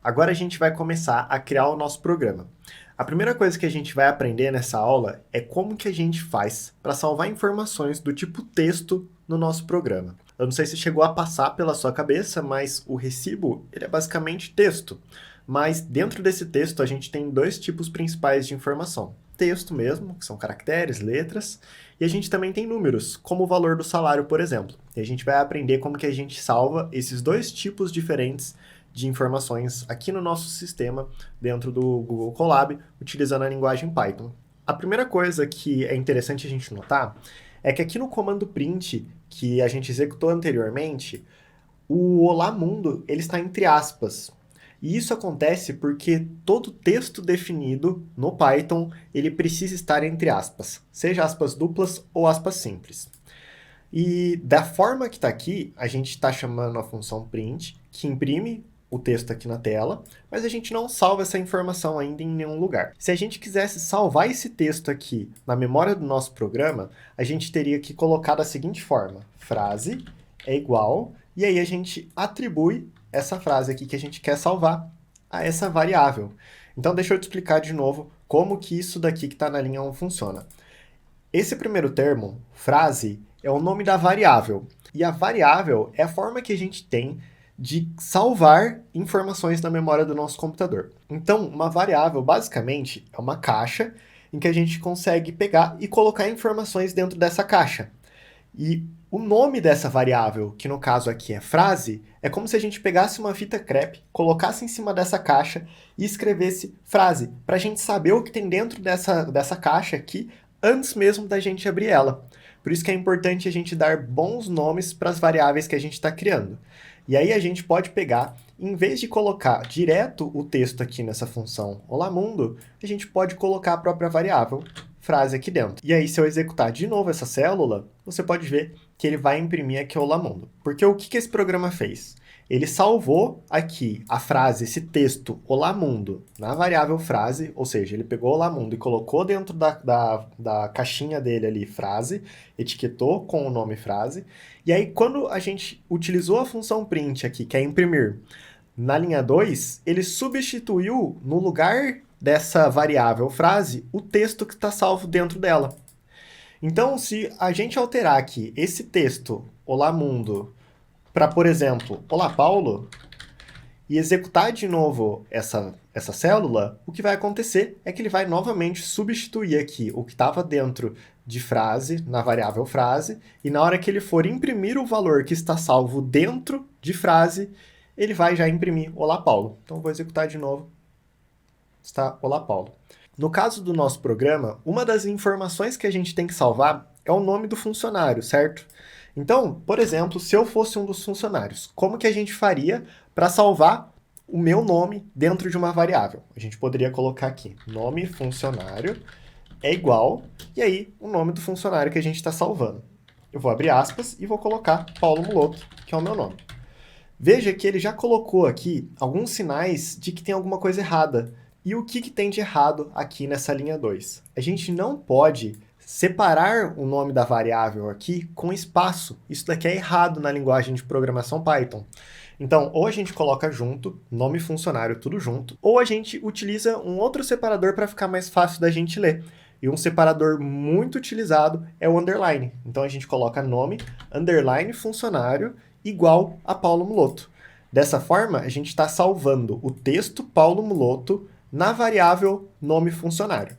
Agora a gente vai começar a criar o nosso programa. A primeira coisa que a gente vai aprender nessa aula é como que a gente faz para salvar informações do tipo texto no nosso programa. Eu não sei se chegou a passar pela sua cabeça, mas o recibo ele é basicamente texto. Mas dentro desse texto a gente tem dois tipos principais de informação. Texto mesmo, que são caracteres, letras, e a gente também tem números, como o valor do salário, por exemplo. E a gente vai aprender como que a gente salva esses dois tipos diferentes de informações aqui no nosso sistema dentro do Google Colab, utilizando a linguagem Python. A primeira coisa que é interessante a gente notar é que aqui no comando print, que a gente executou anteriormente, o Olá Mundo ele está entre aspas. E isso acontece porque todo texto definido no Python ele precisa estar entre aspas, seja aspas duplas ou aspas simples. E da forma que está aqui, a gente está chamando a função print, que imprime o texto aqui na tela, mas a gente não salva essa informação ainda em nenhum lugar. Se a gente quisesse salvar esse texto aqui na memória do nosso programa, a gente teria que colocar da seguinte forma: frase é igual, e aí a gente atribui essa frase aqui que a gente quer salvar a essa variável. Então deixa eu te explicar de novo como que isso daqui que está na linha 1 funciona. Esse primeiro termo, frase, é o nome da variável. E a variável é a forma que a gente tem de salvar informações na memória do nosso computador. Então, uma variável, basicamente, é uma caixa em que a gente consegue pegar e colocar informações dentro dessa caixa. E o nome dessa variável, que no caso aqui é frase, é como se a gente pegasse uma fita crepe, colocasse em cima dessa caixa e escrevesse frase, para a gente saber o que tem dentro dessa caixa aqui antes mesmo da gente abrir ela. Por isso que é importante a gente dar bons nomes para as variáveis que a gente está criando. E aí a gente pode pegar, em vez de colocar direto o texto aqui nessa função Olá Mundo, a gente pode colocar a própria variável frase aqui dentro. E aí, se eu executar de novo essa célula, você pode ver que ele vai imprimir aqui Olá Mundo. Porque o que esse programa fez? Ele salvou aqui a frase, esse texto Olá Mundo, na variável frase, ou seja, ele pegou Olá Mundo e colocou dentro da caixinha dele ali frase, etiquetou com o nome frase, e aí quando a gente utilizou a função print aqui, que é imprimir, na linha 2, ele substituiu no lugar dessa variável frase o texto que está salvo dentro dela. Então, se a gente alterar aqui esse texto, Olá Mundo, para, por exemplo, Olá Paulo, e executar de novo essa célula, o que vai acontecer é que ele vai novamente substituir aqui o que estava dentro de frase, na variável frase, e na hora que ele for imprimir o valor que está salvo dentro de frase, ele vai já imprimir Olá Paulo. Então, vou executar de novo. Está Olá Paulo. No caso do nosso programa, uma das informações que a gente tem que salvar é o nome do funcionário, certo? Então, por exemplo, se eu fosse um dos funcionários, como que a gente faria para salvar o meu nome dentro de uma variável? A gente poderia colocar aqui, nome funcionário é igual, e aí o nome do funcionário que a gente está salvando. Eu vou abrir aspas e vou colocar Paulo Muloto, que é o meu nome. Veja que ele já colocou aqui alguns sinais de que tem alguma coisa errada. E o que tem de errado aqui nessa linha 2? A gente não pode separar o nome da variável aqui com espaço. Isso daqui é errado na linguagem de programação Python. Então, ou a gente coloca junto, nome funcionário tudo junto, ou a gente utiliza um outro separador para ficar mais fácil da gente ler. E um separador muito utilizado é o underline. Então, a gente coloca nome, underline funcionário, igual a Paulo Muloto. Dessa forma, a gente está salvando o texto Paulo Muloto na variável nome funcionário.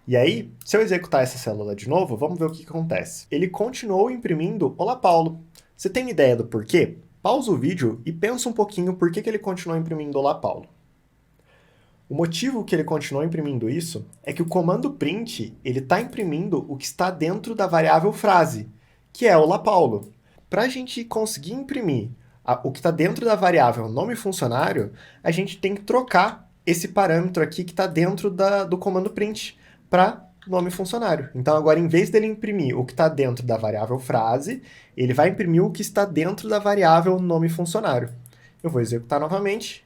E aí, se eu executar essa célula de novo, vamos ver o que acontece. Ele continuou imprimindo Olá Paulo. Você tem ideia do porquê? Pausa o vídeo e pensa um pouquinho por que ele continuou imprimindo Olá Paulo. O motivo que ele continuou imprimindo isso é que o comando print ele está imprimindo o que está dentro da variável frase, que é Olá Paulo. Para a gente conseguir imprimir o que está dentro da variável nome funcionário, a gente tem que trocar esse parâmetro aqui que está dentro do comando print para nome funcionário. Então, agora, em vez dele imprimir o que está dentro da variável frase, ele vai imprimir o que está dentro da variável nome funcionário. Eu vou executar novamente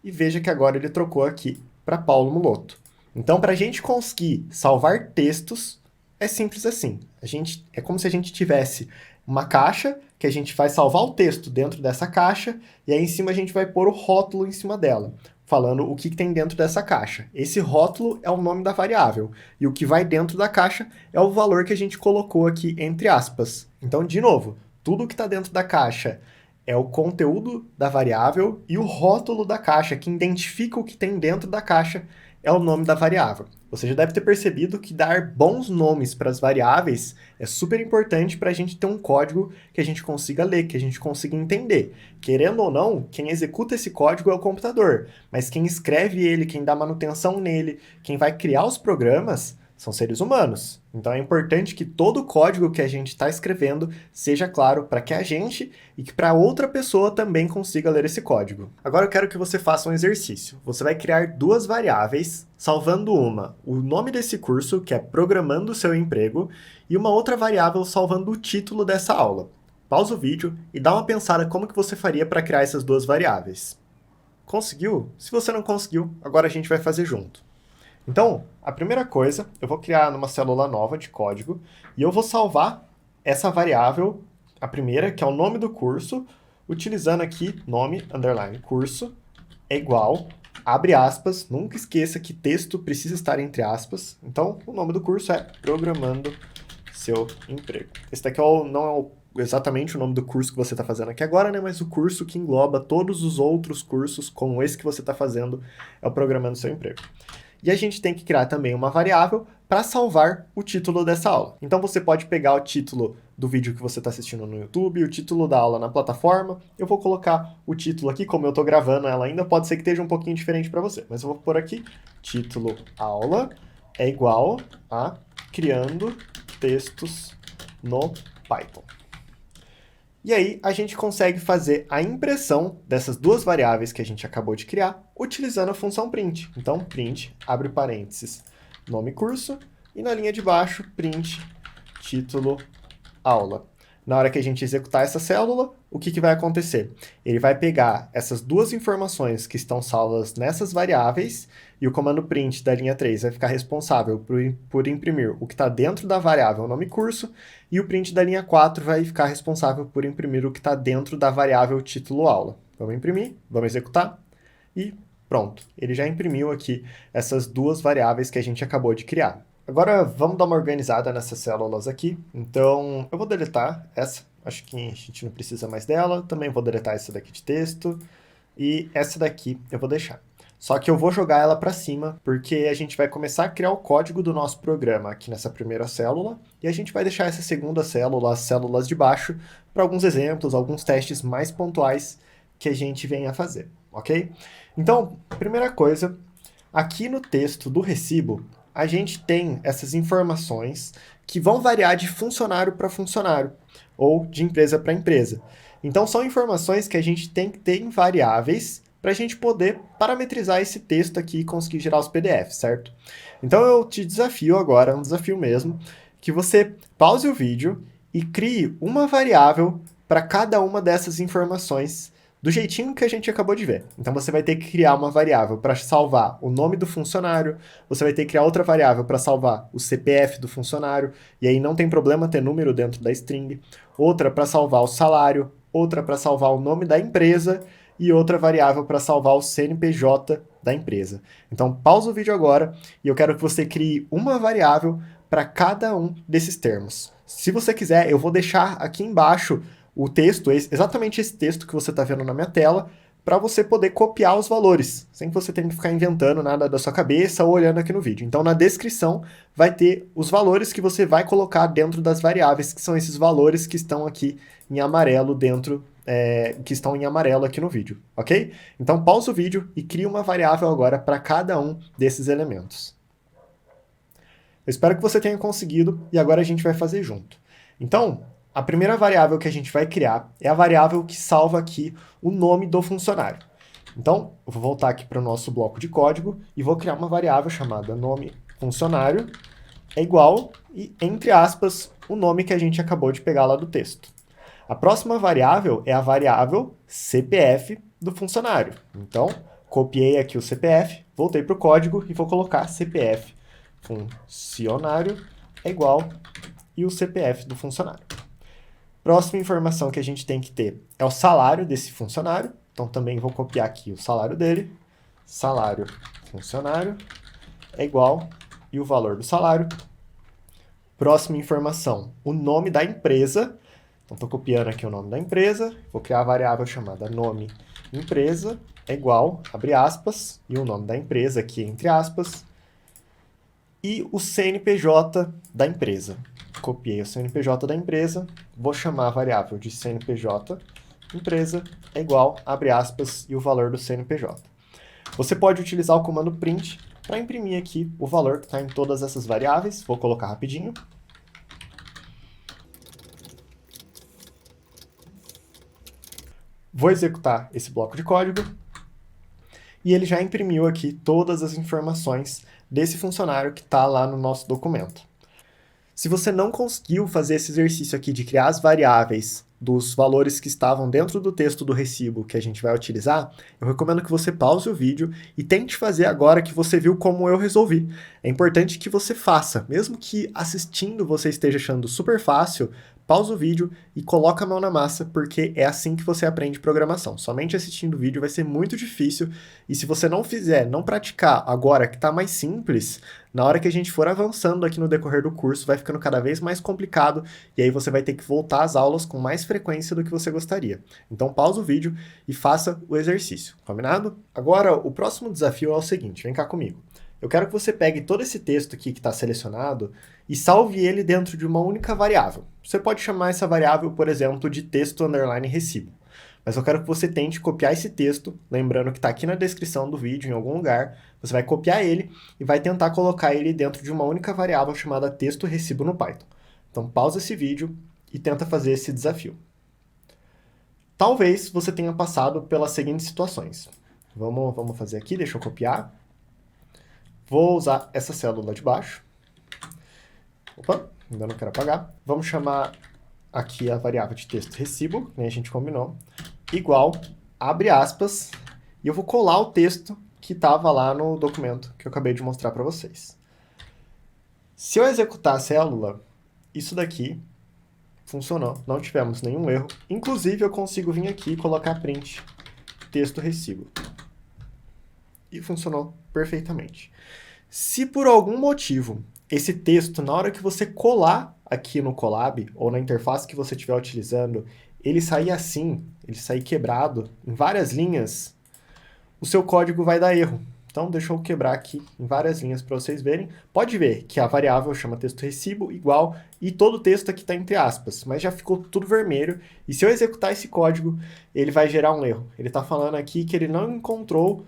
e veja que agora ele trocou aqui para Paulo Muloto. Então, para a gente conseguir salvar textos, é simples assim. É como se a gente tivesse uma caixa que a gente vai salvar o texto dentro dessa caixa, e aí em cima a gente vai pôr o rótulo em cima dela, falando o que tem dentro dessa caixa. Esse rótulo é o nome da variável, e o que vai dentro da caixa é o valor que a gente colocou aqui entre aspas. Então, de novo, tudo que está dentro da caixa é o conteúdo da variável e o rótulo da caixa, que identifica o que tem dentro da caixa, é o nome da variável. Você já deve ter percebido que dar bons nomes para as variáveis é super importante para a gente ter um código que a gente consiga ler, que a gente consiga entender. Querendo ou não, quem executa esse código é o computador, mas quem escreve ele, quem dá manutenção nele, quem vai criar os programas são seres humanos. Então é importante que todo o código que a gente está escrevendo seja claro para que a gente e que para outra pessoa também consiga ler esse código. Agora eu quero que você faça um exercício. Você vai criar duas variáveis, salvando uma, o nome desse curso, que é Programando o Seu Emprego, e uma outra variável salvando o título dessa aula. Pausa o vídeo e dá uma pensada como que você faria para criar essas duas variáveis. Conseguiu? Se você não conseguiu, agora a gente vai fazer junto. Então, a primeira coisa, eu vou criar numa célula nova de código e eu vou salvar essa variável, a primeira, que é o nome do curso, utilizando aqui nome, underline, curso, é igual, abre aspas, nunca esqueça que texto precisa estar entre aspas, então o nome do curso é Programando Seu Emprego. Esse daqui não é exatamente o nome do curso que você está fazendo aqui agora, né? Mas o curso que engloba todos os outros cursos, como esse que você está fazendo, é o Programando Seu Emprego. E a gente tem que criar também uma variável para salvar o título dessa aula. Então você pode pegar o título do vídeo que você está assistindo no YouTube, o título da aula na plataforma. Eu vou colocar o título aqui, como eu estou gravando ela ainda, pode ser que esteja um pouquinho diferente para você. Mas eu vou pôr aqui, título aula é igual a criando textos no Python. E aí, a gente consegue fazer a impressão dessas duas variáveis que a gente acabou de criar, utilizando a função print. Então, print, abre parênteses, nome curso, e na linha de baixo, print, título, aula. Na hora que a gente executar essa célula, o que vai acontecer? Ele vai pegar essas duas informações que estão salvas nessas variáveis, e o comando print da linha 3 vai ficar responsável por imprimir o que está dentro da variável nome curso, e o print da linha 4 vai ficar responsável por imprimir o que está dentro da variável título aula. Vamos imprimir, vamos executar, e pronto. Ele já imprimiu aqui essas duas variáveis que a gente acabou de criar. Agora vamos dar uma organizada nessas células aqui. Então eu vou deletar essa, acho que a gente não precisa mais dela. Também vou deletar essa daqui de texto. E essa daqui eu vou deixar. Só que eu vou jogar ela para cima, porque a gente vai começar a criar o código do nosso programa aqui nessa primeira célula. E a gente vai deixar essa segunda célula, as células de baixo, para alguns exemplos, alguns testes mais pontuais que a gente venha a fazer, ok? Então, primeira coisa, aqui no texto do recibo, a gente tem essas informações que vão variar de funcionário para funcionário, ou de empresa para empresa. Então, são informações que a gente tem que ter em variáveis para a gente poder parametrizar esse texto aqui e conseguir gerar os PDFs, certo? Então, eu te desafio agora, é um desafio mesmo, que você pause o vídeo e crie uma variável para cada uma dessas informações do jeitinho que a gente acabou de ver. Então você vai ter que criar uma variável para salvar o nome do funcionário, você vai ter que criar outra variável para salvar o CPF do funcionário, e aí não tem problema ter número dentro da string, outra para salvar o salário, outra para salvar o nome da empresa, e outra variável para salvar o CNPJ da empresa. Então pausa o vídeo agora, e eu quero que você crie uma variável para cada um desses termos. Se você quiser, eu vou deixar aqui embaixo o texto, exatamente esse texto que você está vendo na minha tela, para você poder copiar os valores, sem que você tenha que ficar inventando nada da sua cabeça ou olhando aqui no vídeo. Então, na descrição vai ter os valores que você vai colocar dentro das variáveis, que são esses valores que estão aqui em amarelo que estão em amarelo aqui no vídeo, ok? Então, pausa o vídeo e cria uma variável agora para cada um desses elementos. Eu espero que você tenha conseguido e agora a gente vai fazer junto. Então, a primeira variável que a gente vai criar é a variável que salva aqui o nome do funcionário. Então, eu vou voltar aqui para o nosso bloco de código e vou criar uma variável chamada nome funcionário é igual e, entre aspas, o nome que a gente acabou de pegar lá do texto. A próxima variável é a variável CPF do funcionário. Então, copiei aqui o CPF, voltei para o código e vou colocar CPF funcionário é igual e o CPF do funcionário. Próxima informação que a gente tem que ter é o salário desse funcionário. Então, também vou copiar aqui o salário dele. Salário funcionário é igual e o valor do salário. Próxima informação, o nome da empresa. Então, estou copiando aqui o nome da empresa. Vou criar a variável chamada nome empresa é igual, abre aspas, e o nome da empresa aqui entre aspas. E o CNPJ da empresa. Copiei o CNPJ da empresa, vou chamar a variável de CNPJ, empresa, é igual, abre aspas, e o valor do CNPJ. Você pode utilizar o comando print para imprimir aqui o valor que está em todas essas variáveis. Vou colocar rapidinho. Vou executar esse bloco de código. E ele já imprimiu aqui todas as informações desse funcionário que está lá no nosso documento. Se você não conseguiu fazer esse exercício aqui de criar as variáveis dos valores que estavam dentro do texto do recibo que a gente vai utilizar, eu recomendo que você pause o vídeo e tente fazer agora que você viu como eu resolvi. É importante que você faça, mesmo que assistindo você esteja achando super fácil, pausa o vídeo e coloca a mão na massa, porque é assim que você aprende programação. Somente assistindo o vídeo vai ser muito difícil, e se você não fizer, não praticar agora que está mais simples, na hora que a gente for avançando aqui no decorrer do curso, vai ficando cada vez mais complicado, e aí você vai ter que voltar às aulas com mais frequência do que você gostaria. Então pausa o vídeo e faça o exercício, combinado? Agora, o próximo desafio é o seguinte, vem cá comigo. Eu quero que você pegue todo esse texto aqui que está selecionado e salve ele dentro de uma única variável. Você pode chamar essa variável, por exemplo, de texto underline recibo. Mas eu quero que você tente copiar esse texto, lembrando que está aqui na descrição do vídeo, em algum lugar. Você vai copiar ele e vai tentar colocar ele dentro de uma única variável chamada texto recibo no Python. Então pausa esse vídeo e tenta fazer esse desafio. Talvez você tenha passado pelas seguintes situações. Vamos fazer aqui, deixa eu copiar. Vou usar essa célula de baixo. Opa, ainda não quero apagar. Vamos chamar aqui a variável de texto recibo, que a gente combinou, igual, abre aspas, e eu vou colar o texto que estava lá no documento que eu acabei de mostrar para vocês. Se eu executar a célula, isso daqui funcionou, não tivemos nenhum erro. Inclusive, eu consigo vir aqui e colocar print texto recibo. E funcionou perfeitamente. Se por algum motivo esse texto, na hora que você colar aqui no Colab, ou na interface que você estiver utilizando, ele sair assim, ele sair quebrado em várias linhas, o seu código vai dar erro. Então, deixa eu quebrar aqui em várias linhas para vocês verem. Pode ver que a variável chama texto recibo igual, e todo o texto aqui está entre aspas, mas já ficou tudo vermelho, e se eu executar esse código, ele vai gerar um erro. Ele está falando aqui que ele não encontrou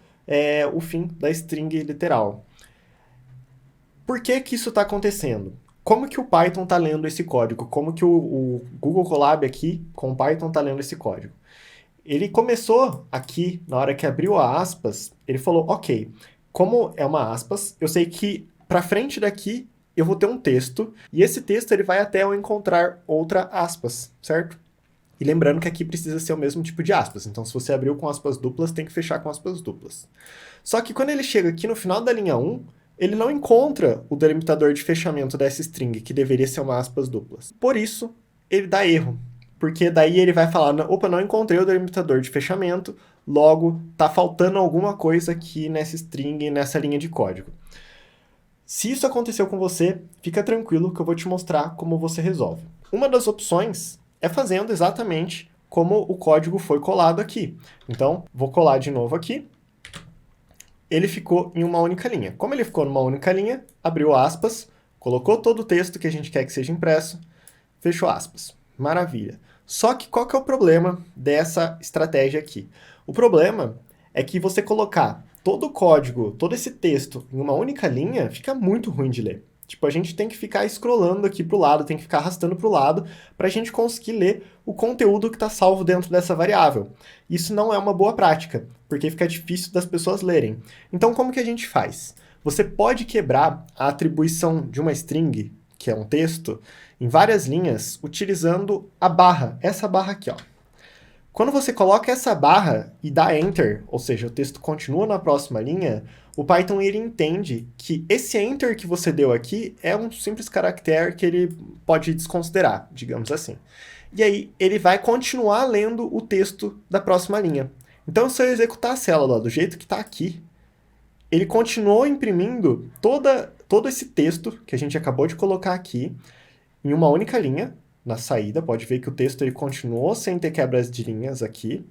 o fim da string literal. Por que que isso está acontecendo? Como que o Python está lendo esse código? Como que o Google Colab aqui com o Python está lendo esse código? Ele começou aqui, na hora que abriu a aspas, ele falou, ok, como é uma aspas, eu sei que para frente daqui eu vou ter um texto, e esse texto ele vai até eu encontrar outra aspas, certo? E lembrando que aqui precisa ser o mesmo tipo de aspas, então se você abriu com aspas duplas, tem que fechar com aspas duplas. Só que quando ele chega aqui no final da linha 1, ele não encontra o delimitador de fechamento dessa string, que deveria ser uma aspas duplas. Por isso, ele dá erro, porque daí ele vai falar, opa, não encontrei o delimitador de fechamento, logo tá faltando alguma coisa aqui nessa string, nessa linha de código. Se isso aconteceu com você, fica tranquilo que eu vou te mostrar como você resolve. Uma das opções é fazendo exatamente como o código foi colado aqui. Então, vou colar de novo aqui. Ele ficou em uma única linha. Como ele ficou numa única linha, abriu aspas, colocou todo o texto que a gente quer que seja impresso, fechou aspas. Maravilha. Só que qual que é o problema dessa estratégia aqui? O problema é que você colocar todo o código, todo esse texto em uma única linha, fica muito ruim de ler. Tipo, a gente tem que ficar scrollando aqui para o lado, tem que ficar arrastando para o lado para a gente conseguir ler o conteúdo que está salvo dentro dessa variável. Isso não é uma boa prática, porque fica difícil das pessoas lerem. Então, como que a gente faz? Você pode quebrar a atribuição de uma string, que é um texto, em várias linhas, utilizando a barra, essa barra aqui, ó. Quando você coloca essa barra e dá Enter, ou seja, o texto continua na próxima linha, o Python ele entende que esse Enter que você deu aqui é um simples caractere que ele pode desconsiderar, digamos assim. e aí ele vai continuar lendo o texto da próxima linha. Então, se eu executar a célula do jeito que está aqui, ele continuou imprimindo todo esse texto que a gente acabou de colocar aqui em uma única linha na saída. Pode ver que o texto ele continuou sem ter quebras de linhas aqui.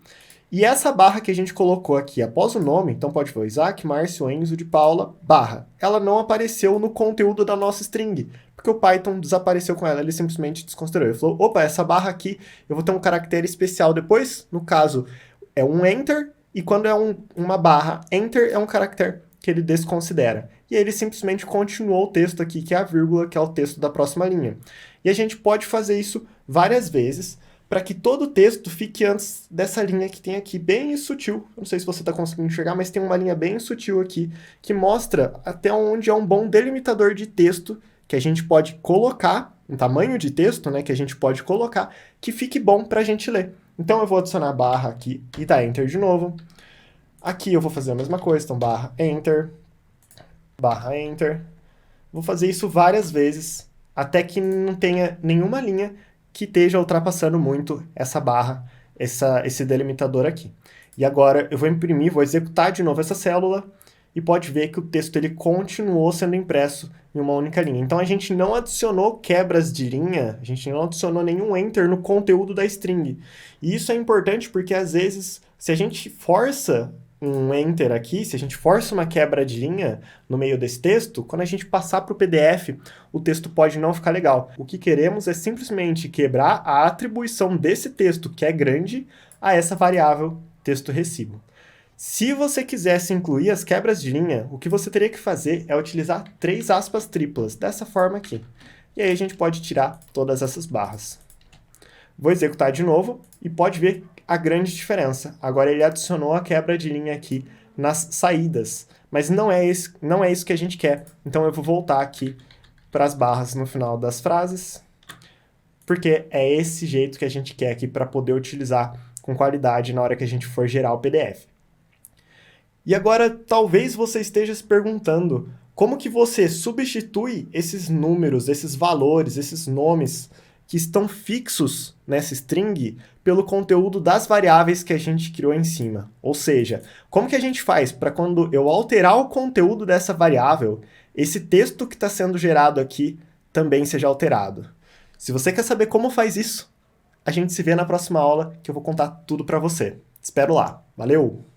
E essa barra que a gente colocou aqui após o nome, então pode ver Isaac, Márcio, Enzo, de Paula, barra. Ela não apareceu no conteúdo da nossa string, porque o Python desapareceu com ela, ele simplesmente desconsiderou. Ele falou, opa, essa barra aqui eu vou ter um caractere especial depois, no caso é um enter, e quando é uma barra enter é um caractere que ele desconsidera. E aí ele simplesmente continuou o texto aqui, que é a vírgula, que é o texto da próxima linha. E a gente pode fazer isso várias vezes, para que todo o texto fique antes dessa linha que tem aqui, bem sutil. Não sei se você está conseguindo enxergar, mas tem uma linha bem sutil aqui, que mostra até onde é um bom delimitador de texto que a gente pode colocar, um tamanho de texto, né, que a gente pode colocar, que fique bom para a gente ler. Então eu vou adicionar barra aqui e dar Enter de novo. Aqui eu vou fazer a mesma coisa, então barra Enter. Vou fazer isso várias vezes, até que não tenha nenhuma linha que esteja ultrapassando muito essa barra, esse delimitador aqui. E agora eu vou imprimir, vou executar de novo essa célula, e pode ver que o texto ele continuou sendo impresso em uma única linha. Então a gente não adicionou quebras de linha, a gente não adicionou nenhum enter no conteúdo da string. E isso é importante porque às vezes, se a gente força um enter aqui, se a gente força uma quebra de linha no meio desse texto, quando a gente passar para o PDF, o texto pode não ficar legal. O que queremos é simplesmente quebrar a atribuição desse texto, que é grande, a essa variável texto recibo. Se você quisesse incluir as quebras de linha, o que você teria que fazer é utilizar 3 aspas triplas, dessa forma aqui. E aí a gente pode tirar todas essas barras. Vou executar de novo e pode ver a grande diferença. Agora ele adicionou a quebra de linha aqui nas saídas, mas não é isso que a gente quer. Então eu vou voltar aqui para as barras no final das frases, porque é esse jeito que a gente quer aqui para poder utilizar com qualidade na hora que a gente for gerar o PDF. E agora, talvez você esteja se perguntando como que você substitui esses números, esses valores, esses nomes que estão fixos nessa string pelo conteúdo das variáveis que a gente criou em cima. Ou seja, como que a gente faz para quando eu alterar o conteúdo dessa variável, esse texto que está sendo gerado aqui também seja alterado? Se você quer saber como faz isso, a gente se vê na próxima aula que eu vou contar tudo para você. Espero lá. Valeu!